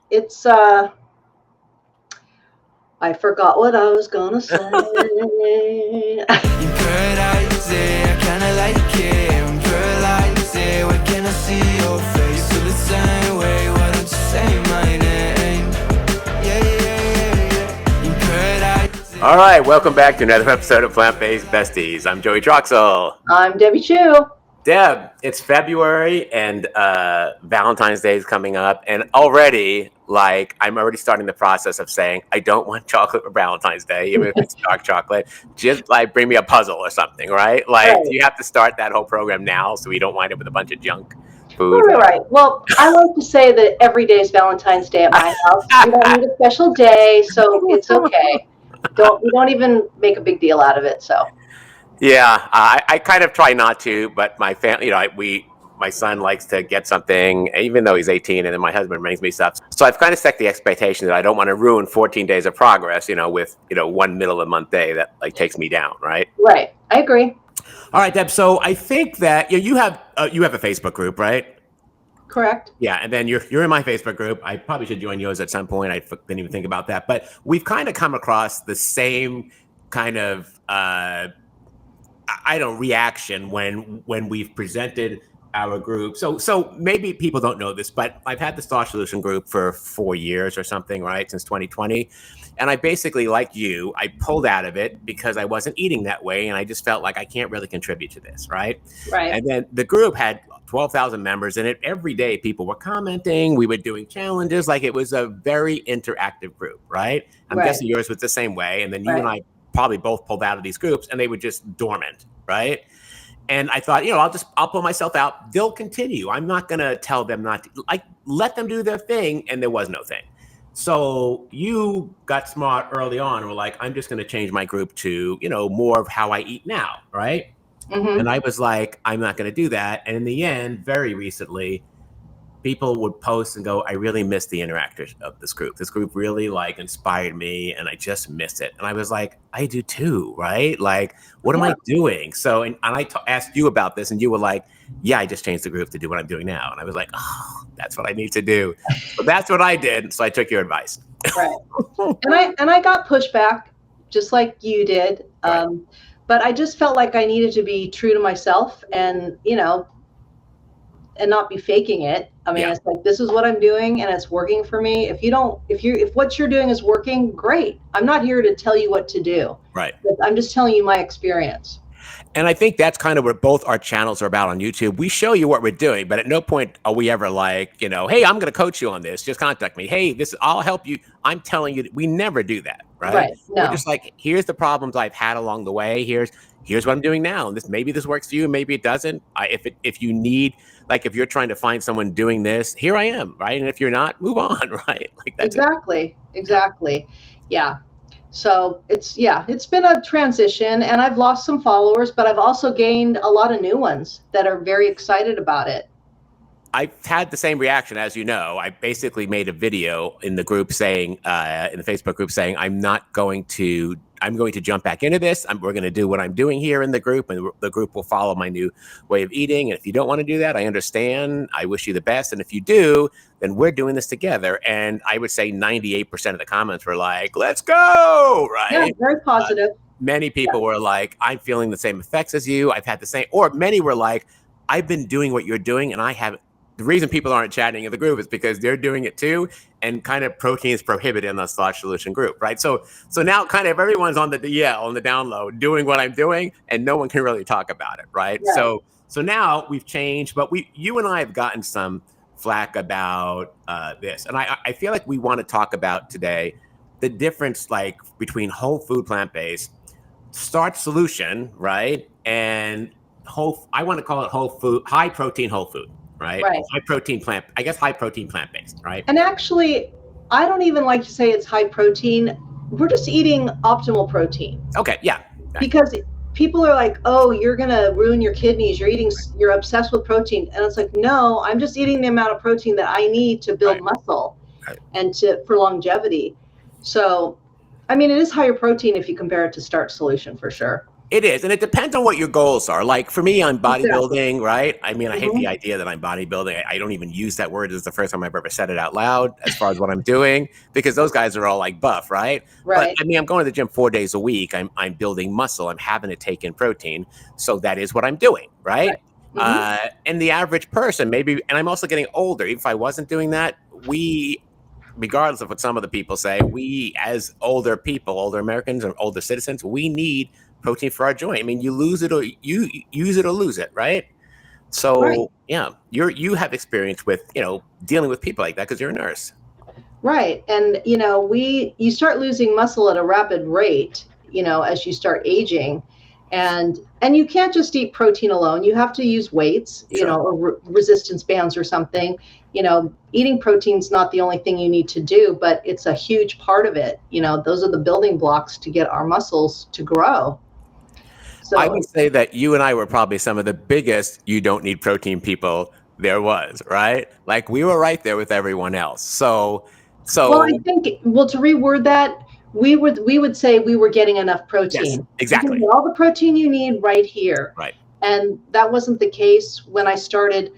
it's I forgot what I was gonna say. In paradise, I kinda like it. In paradise, where can I see your face? Feel the same way, why don't you say my name? Yeah, yeah, yeah, yeah. In paradise. All right, welcome back to another episode of Plant-Based Besties. I'm Joey Troxel. I'm Debbie Chu. Deb, it's February and Valentine's Day is coming up, and already, I'm already starting the process of saying I don't want chocolate for Valentine's Day, even if it's dark chocolate. Just bring me a puzzle or something, right? Right. You have to start that whole program now so we don't wind up with a bunch of junk food. Right. Well, I like to say that every day is Valentine's Day at my house. We don't need a special day, so it's okay. We don't even make a big deal out of it. So. Yeah, I kind of try not to, but my family, my son likes to get something, even though he's 18, and then my husband brings me stuff. So I've kind of set the expectation that I don't want to ruin 14 days of progress, with, one middle of the month day that takes me down, right? Right. I agree. All right, Deb. So I think that you have a Facebook group, right? Correct. Yeah, and then you're in my Facebook group. I probably should join yours at some point. I didn't even think about that, but we've kind of come across the same kind of reaction when we've presented our group. So maybe people don't know this, but I've had the Starch Solution group for 4 years or something, right? Since 2020. And I basically, like you, I pulled out of it because I wasn't eating that way. And I just felt like I can't really contribute to this, right? Right. And then the group had 12,000 members in it. Every day people were commenting. We were doing challenges. It was a very interactive group, right? I'm guessing yours was the same way. And then you and I probably both pulled out of these groups and they were just dormant, right? And I thought, I'll pull myself out. They'll continue. I'm not going to tell them not to, let them do their thing. And there was no thing. So you got smart early on and were like, I'm just going to change my group to, more of how I eat now, right? Mm-hmm. And I was like, I'm not going to do that. And in the end, very recently, people would post and go, I really miss the interactors of this group. This group really inspired me and I just miss it. And I was like, I do too, right? What am I doing? So, and I asked you about this and you were like, yeah, I just changed the group to do what I'm doing now. And I was like, oh, that's what I need to do. So that's what I did. So I took your advice. Right. And I got pushback just like you did. Right. But I just felt like I needed to be true to myself and, and not be faking it. I mean, It's like, this is what I'm doing and it's working for me. If what you're doing is working, great. I'm not here to tell you what to do. Right. But I'm just telling you my experience. And I think that's kind of what both our channels are about on YouTube. We show you what we're doing, but at no point are we ever like, hey, I'm going to coach you on this. Just contact me. Hey, I'll help you. I'm telling you, we never do that. Right. No. We're just like, here's the problems I've had along the way. Here's what I'm doing now. And maybe this works for you. Maybe it doesn't. If you need, if you're trying to find someone doing this, here I am. Right. And if you're not, move on. Right. That's Exactly. Yeah. So it's been a transition and I've lost some followers, but I've also gained a lot of new ones that are very excited about it. I've had the same reaction, as you know. I basically made a video in the group saying, in the Facebook group saying, I'm going to jump back into this. We're going to do what I'm doing here in the group, and the group will follow my new way of eating. And if you don't want to do that, I understand. I wish you the best. And if you do, then we're doing this together. And I would say 98% of the comments were like, let's go, right? Yeah, very positive. Many people were like, I'm feeling the same effects as you. I've had the same, or many were like, I've been doing what you're doing and I haven't. The reason people aren't chatting in the group is because they're doing it too, and kind of protein is prohibited in the Starch Solution group, right? So now kind of everyone's on the down low doing what I'm doing, and no one can really talk about it, right? Yeah. So now we've changed, but you and I have gotten some flack about this, and I feel like we want to talk about today the difference between whole food plant-based, Starch Solution, right, and I want to call it whole food, high protein whole food. Right. High protein plant-based, right? And actually, I don't even like to say it's high protein. We're just eating optimal protein. Okay. Yeah. Because people are like, oh, you're going to ruin your kidneys. You're obsessed with protein. And it's like, no, I'm just eating the amount of protein that I need to build muscle and for longevity. So, I mean, it is higher protein if you compare it to Starch Solution for sure. It is, and it depends on what your goals are. Like for me, I'm Exactly. bodybuilding, right? I mean, I hate the Hmm. idea that I'm bodybuilding. I don't even use that word. This is the first time I've ever said it out loud as far as what I'm doing, because those guys are all like buff, right? But Right. I mean, I'm going to the gym 4 days a week. I'm building muscle. I'm having to take in protein. So that is what I'm doing, right? Right. Hmm. And the average person, maybe, and I'm also getting older. Even if I wasn't doing that, we, regardless of what some of the people say, we as older people, older Americans or older citizens, we need protein for our joint. I mean, you lose it or you use it or lose it, right? Right. So yeah, you have experience with dealing with people like that because you're a nurse. Right. And, you start losing muscle at a rapid rate, as you start aging. And you can't just eat protein alone. You have to use weights, Sure. or resistance bands or something. Eating protein's not the only thing you need to do, but it's a huge part of it. Those are the building blocks to get our muscles to grow. I would So, say that you and I were probably some of the biggest you don't need protein people there was, right? Like we were right there with everyone else. So well, I so think, to reword that, we would say we were getting enough yes, protein. You can exactly. get all the protein you need right here. Right. And that wasn't the case when I started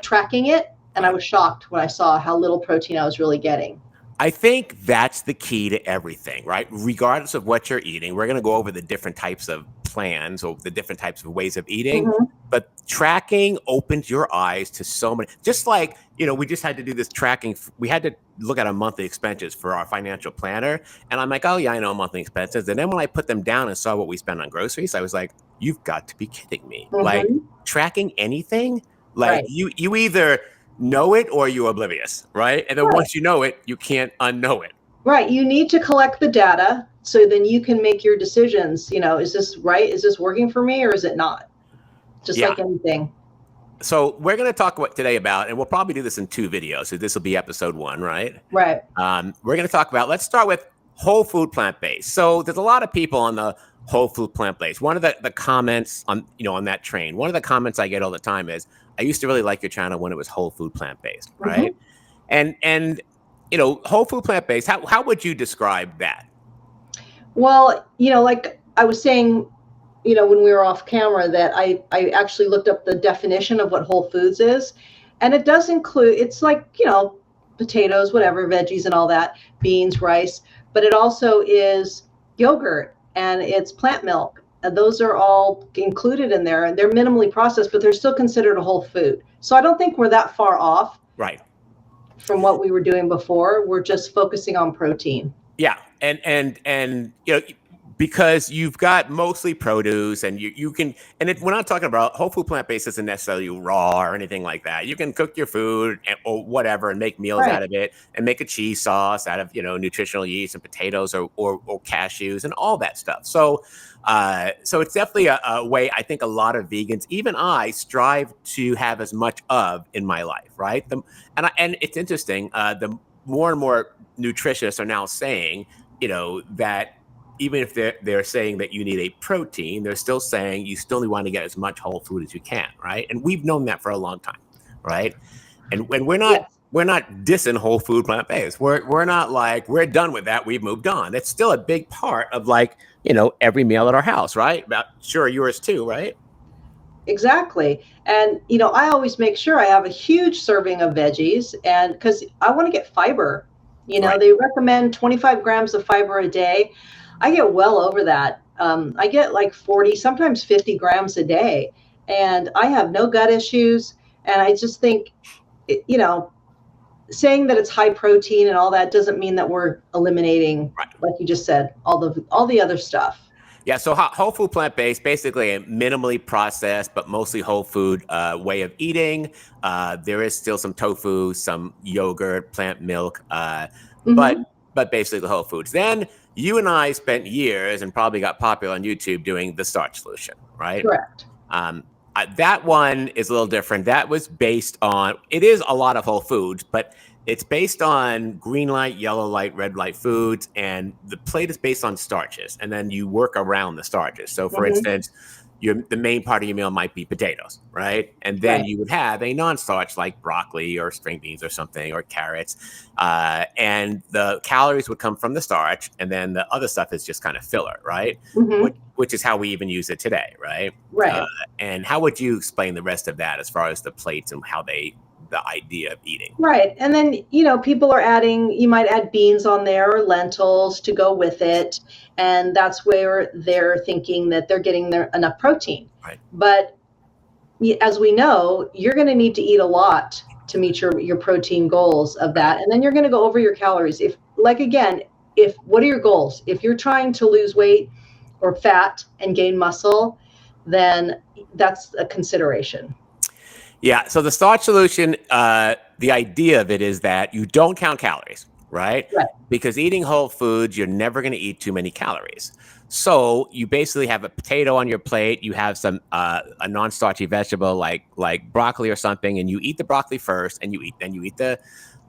tracking it. And I Right. was shocked when I saw how little protein I was really getting. I think that's the key to everything, right? Regardless of what you're eating, we're going to go over the different types of plans or the different types of ways of eating. Hmm. But tracking opens your eyes to so many. Just like, we just had to do this tracking. We had to look at our monthly expenses for our financial planner. And I'm like, oh, yeah, I know monthly expenses. And then when I put them down and saw what we spend on groceries, I was like, you've got to be kidding me. Like Hmm. tracking anything, like Right. you either know it or you're oblivious, right? And then Right. once you know it, you can't unknow it. Right. You need to collect the data so then you can make your decisions. Is this right? Is this working for me or is it not? Just Yeah. like anything. So we're going to talk today about, and we'll probably do this in 2 videos. So this will be episode 1, right? Right. We're going to talk about, let's start with whole food plant-based. So there's a lot of people on the whole food plant-based. One of the comments on that train, one of the comments I get all the time is, I used to really like your channel when it was whole food plant-based, Hmm. right? And whole food plant-based, how would you describe that? Well, like I was saying, when we were off camera, that I actually looked up the definition of what whole foods is. And it does include, it's like, potatoes, whatever, veggies and all that, beans, rice, but it also is yogurt and it's plant milk. And those are all included in there and they're minimally processed, but they're still considered a whole food. So I don't think we're that far off Right. from what we were doing before. We're just focusing on protein. Yeah, and because you've got mostly produce, and you can, and we're not talking about whole food plant based isn't necessarily raw or anything like that. You can cook your food or whatever and make meals Right. out of it, and make a cheese sauce out of nutritional yeast and potatoes or cashews and all that stuff. So it's definitely a way I think a lot of vegans, even I, strive to have as much of in my life, right? And it's interesting. The more and more nutritionists are now saying, that even if they're saying that you need a protein, they're still saying you still want to get as much whole food as you can, right? And we've known that for a long time, right? And when we're not Yes. dissing whole food plant based, we're not like we're done with that. We've moved on. It's still a big part of every meal at our house, right? Sure, yours too, right? Exactly. And, I always make sure I have a huge serving of veggies and because I want to get fiber. Right. They recommend 25 grams of fiber a day. I get well over that. I get like 40, sometimes 50 grams a day. And I have no gut issues. And I just think, saying that it's high protein and all that doesn't mean that we're eliminating, Right. like you just said, all the other stuff. Yeah, so whole food plant based, basically a minimally processed but mostly whole food way of eating. There is still some tofu, some yogurt, plant milk, but Hmm. basically the whole foods. Then you and I spent years and probably got popular on YouTube doing the Starch Solution, right? Correct. That one is a little different. That was based on, it is a lot of whole foods, but it's based on green light, yellow light, red light foods, and the plate is based on starches, and then you work around the starches. So, for Hmm. instance, the main part of your meal might be potatoes, right? And then you would have a non-starch like broccoli or string beans or something, or carrots, and the calories would come from the starch, and then the other stuff is just kind of filler, right? Which is how we even use it today, right? And how would you explain the rest of that as far as the plates and how the idea of eating? Right. And then, people are adding, you might add beans on there or lentils to go with it. And that's where they're thinking that they're getting enough protein. Right. But as we know, you're going to need to eat a lot to meet your protein goals of that. And then you're going to go over your calories. What are your goals? If you're trying to lose weight or fat and gain muscle, then that's a consideration. Yeah. So the Starch Solution, the idea of it is that you don't count calories, right? Because eating whole foods, you're never going to eat too many calories. So you basically have a potato on your plate. You have some a non-starchy vegetable like broccoli or something, and you eat the broccoli first, and you eat the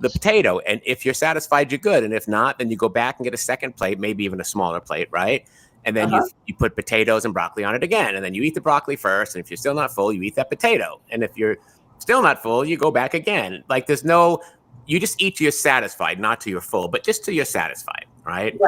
potato. And if you're satisfied, you're good. And if not, then you go back and get a second plate, maybe even a smaller plate, right? And then you put potatoes and broccoli on it again. And then you eat the broccoli first. And if you're still not full, you eat that potato. And if you're still not full, you go back again. Like you just eat till you're satisfied, not till you're full, but just till you're satisfied, right?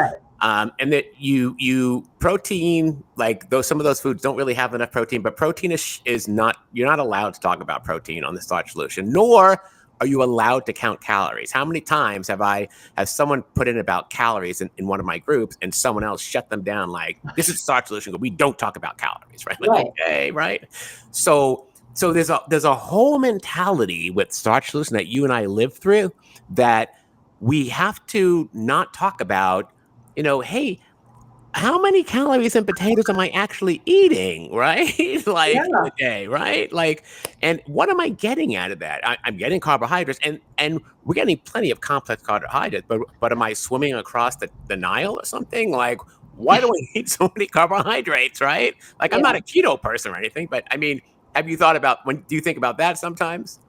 And that you protein, like some of those foods don't really have enough protein, but protein is not, you're not allowed to talk about protein on the Starch Solution, nor are you allowed to count calories? How many times have someone put in about calories in one of my groups and someone else shut them down like, this is Starch Solution, we don't talk about calories, right? Like, okay, right? So there's a whole mentality with Starch Solution that you and I live through that we have to not talk about, hey, how many calories and potatoes am I actually eating, right? in a day, right? And what am I getting out of that? I'm getting carbohydrates, and we're getting plenty of complex carbohydrates, but am I swimming across the Nile or something? Like, why do I eat so many carbohydrates, right? Like, I'm not a keto person or anything, but I mean, have you thought about, do you think about that sometimes?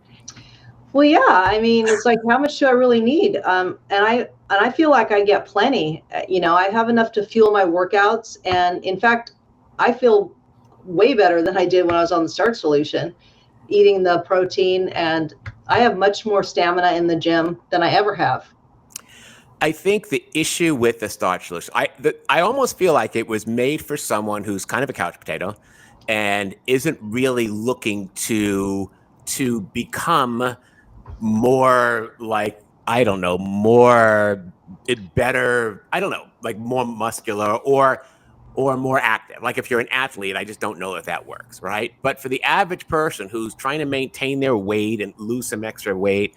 Well, yeah. I mean, it's like, how much do I really need? And I feel like I get plenty. I have enough to fuel my workouts. And in fact, I feel way better than I did when I was on the Starch Solution, eating the protein. And I have much more stamina in the gym than I ever have. I think the issue with the Starch Solution, I almost feel like it was made for someone who's kind of a couch potato and isn't really looking to become more like, I don't know, better, I don't know, like more muscular or more active. Like if you're an athlete, I just don't know if that works, right? But for the average person who's trying to maintain their weight and lose some extra weight,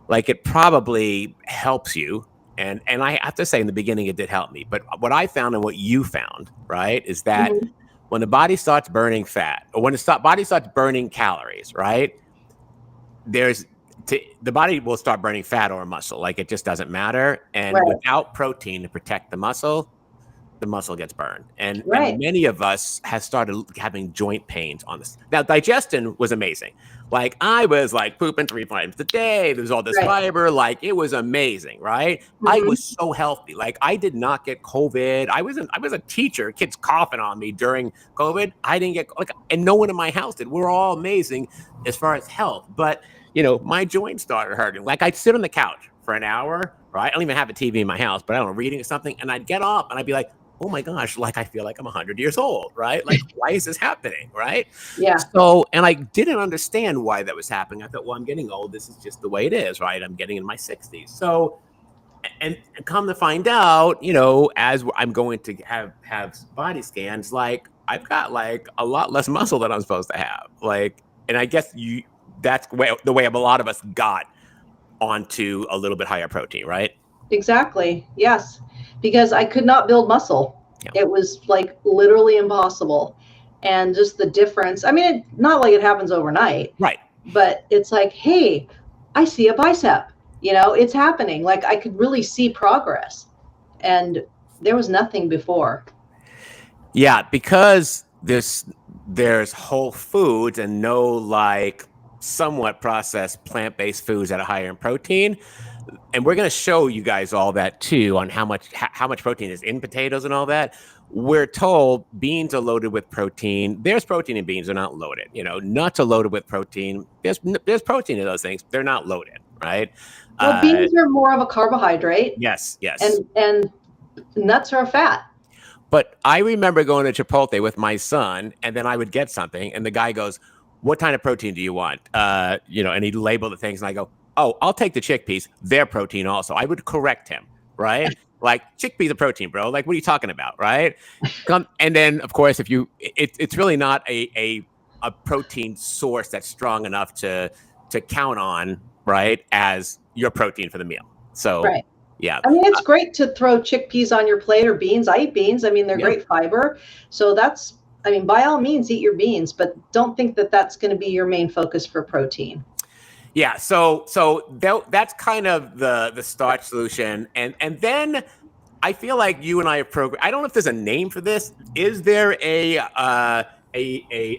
like it probably helps you. And I have to say in the beginning, it did help me. But what I found and what you found, right, is that when the body starts burning fat, or when the body starts burning calories, right, the body will start burning fat or muscle. Like it just doesn't matter. And without protein to protect the muscle gets burned. And many of us have started having joint pains on this. Now, digestion was amazing. Like I was like pooping 3 times a day. There was all this fiber. Like it was amazing, right? I was so healthy. Like I did not get COVID. I was a teacher. Kids coughing on me during COVID. I didn't get and no one in my house did. We're all amazing as far as health. But my joints started hurting. Like I'd sit on the couch for an hour, right? I don't even have a TV in my house, but I don't know, reading something, and I'd get up and I'd be like, oh my gosh, like I feel like I'm 100 years old, right? Like, why is this happening, right? Yeah. So, and I didn't understand why that was happening. I thought, well, I'm getting old. This is just the way it is, right? I'm getting in my 60s. So, and come to find out, as I'm going to have body scans, like I've got like a lot less muscle than I'm supposed to have. Like, and I guess that's the way a lot of us got onto a little bit higher protein, right? Exactly. Yes. Because I could not build muscle. Yeah. It was like literally impossible. And just the difference. I mean, not like it happens overnight. Right. But it's like, hey, I see a bicep. It's happening. Like I could really see progress. And there was nothing before. Yeah, because there's whole foods and no like somewhat processed plant-based foods that are higher in protein. and we're going to show you guys all that too, on how much protein is in potatoes and all that. We're told beans are loaded with protein. There's protein in beans; they're not loaded. Nuts are loaded with protein. There's protein in those things. They're not loaded, right? Well, beans are more of a carbohydrate. Yes. And nuts are a fat. But I remember going to Chipotle with my son, and then I would get something, and the guy goes, "What kind of protein do you want?" And he'd label the things, and I go, "Oh, I'll take the chickpeas. They're protein also." I would correct him, right? Like, chickpeas are protein, bro. Like, what are you talking about, right? And then, of course, it's really not a protein source that's strong enough to count on, right, as your protein for the meal. So, right. Yeah. I mean, it's great to throw chickpeas on your plate, or beans. I eat beans. I mean, they're great fiber. So by all means, eat your beans, but don't think that that's going to be your main focus for protein. Yeah. So that's kind of the starch solution. And then I feel like you and I have I don't know if there's a name for this. Is there a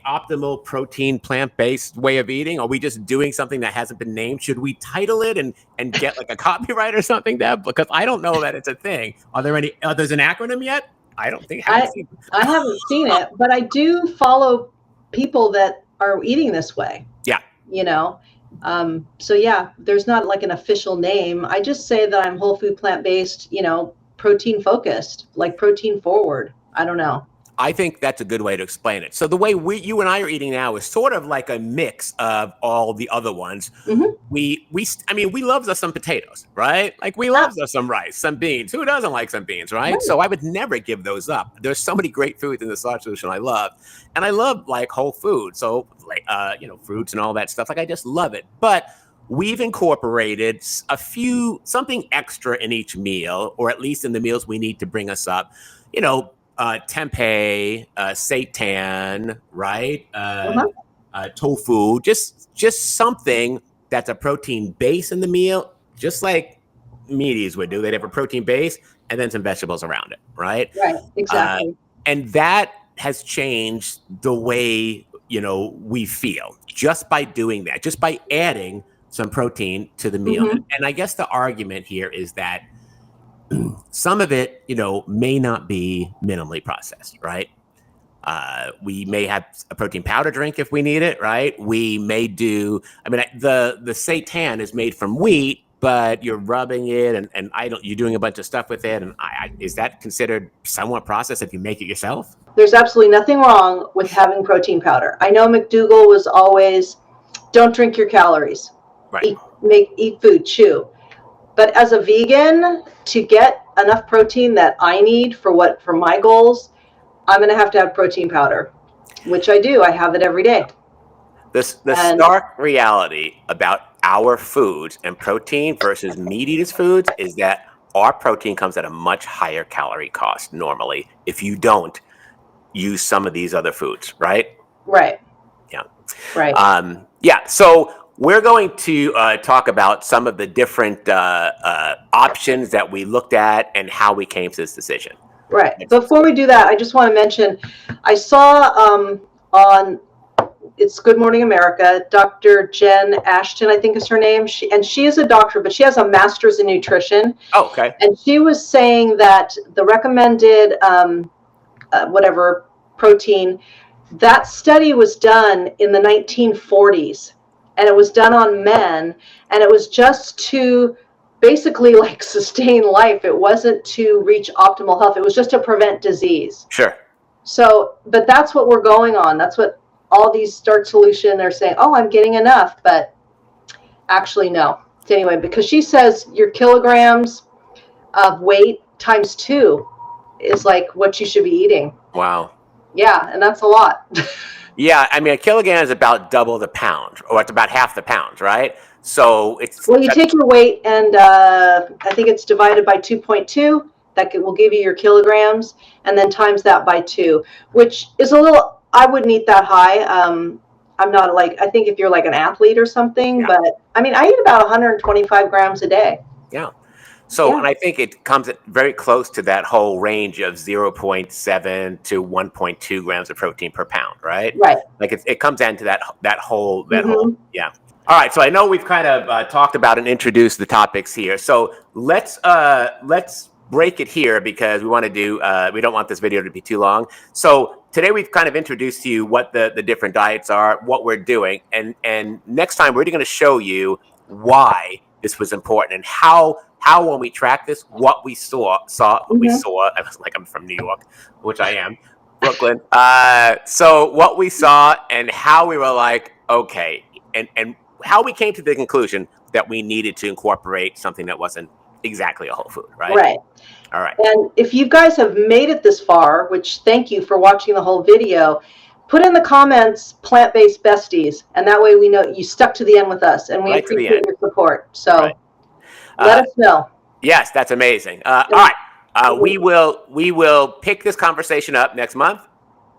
optimal protein plant-based way of eating? Are we just doing something that hasn't been named? Should we title it and get like a copyright or something, Deb? Because I don't know that it's a thing. There's an acronym yet? I don't think I haven't seen it, but I do follow people that are eating this way. Yeah. So yeah, there's not like an official name. I just say that I'm whole food plant-based, protein focused, like protein forward. I don't know. I think that's a good way to explain it. So the way you and I are eating now is sort of like a mix of all the other ones. Mm-hmm. We love us some potatoes, right? Like, we love us some rice, some beans. Who doesn't like some beans, right? So I would never give those up. There's so many great foods in the Starch Solution I love. And I love like whole food. So like, fruits and all that stuff. Like, I just love it. But we've incorporated something extra in each meal, or at least in the meals we need to bring us up, tempeh, seitan, right? Tofu, just something that's a protein base in the meal, just like meaties would do. They'd have a protein base and then some vegetables around it, right? Right, exactly. And that has changed the way, we feel just by doing that, just by adding some protein to the meal. Mm-hmm. And I guess the argument here is that some of it, may not be minimally processed, right? We may have a protein powder drink if we need it, right? We may do, the seitan is made from wheat, but you're rubbing it and you're doing a bunch of stuff with it. And is that considered somewhat processed if you make it yourself? There's absolutely nothing wrong with having protein powder. I know McDougall was always, don't drink your calories. Right. Eat food, chew. But as a vegan, to get enough protein that I need for my goals, I'm going to have protein powder, which I do. I have it every day. The stark reality about our foods and protein versus meat eaters' foods is that our protein comes at a much higher calorie cost normally if you don't use some of these other foods, right? Right. Yeah. Right. So we're going to talk about some of the different options that we looked at and how we came to this decision. Right. Before we do that, I just want to mention, I saw on It's Good Morning America, Dr. Jen Ashton, I think is her name. She is a doctor, but she has a master's in nutrition. Oh, okay. And she was saying that the recommended protein, that study was done in the 1940s. And it was done on men, and it was just to basically like sustain life. It wasn't to reach optimal health. It was just to prevent disease. Sure. So, but that's what we're going on. That's what all these Starch Solution are saying. Oh, I'm getting enough, but actually no. Anyway, because she says your kilograms of weight times 2 is like what you should be eating. Wow. Yeah, and that's a lot. Yeah, a kilogram is about double the pound, or it's about half the pound, right? So it's... Well, you take your weight, and I think it's divided by 2.2. That will give you your kilograms, and then times that by 2, which is a little... I wouldn't eat that high. I'm not I think if you're like an athlete or something, but I eat about 125 grams a day. Yeah. So, and I think it comes very close to that whole range of 0.7 to 1.2 grams of protein per pound, right? Right. Like it comes into that whole, mm-hmm. yeah. All right, so I know we've kind of talked about and introduced the topics here. So let's break it here because we want to do. We don't want this video to be too long. So today we've kind of introduced to you what the different diets are, what we're doing, and next time we're going to show you why this was important and how when we track this, what we saw. We saw. I was like, I'm from New York, which I am, Brooklyn. So what we saw and how we were like, okay, and how we came to the conclusion that we needed to incorporate something that wasn't exactly a whole food, right? Right. All right. And if you guys have made it this far, which thank you for watching the whole video, put in the comments plant-based besties, and that way we know you stuck to the end with us, and we appreciate your support. So let us know. Yes, that's amazing. All right. We will pick this conversation up next month.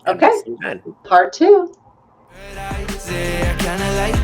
Okay. We'll see you then. Part 2. I kinda like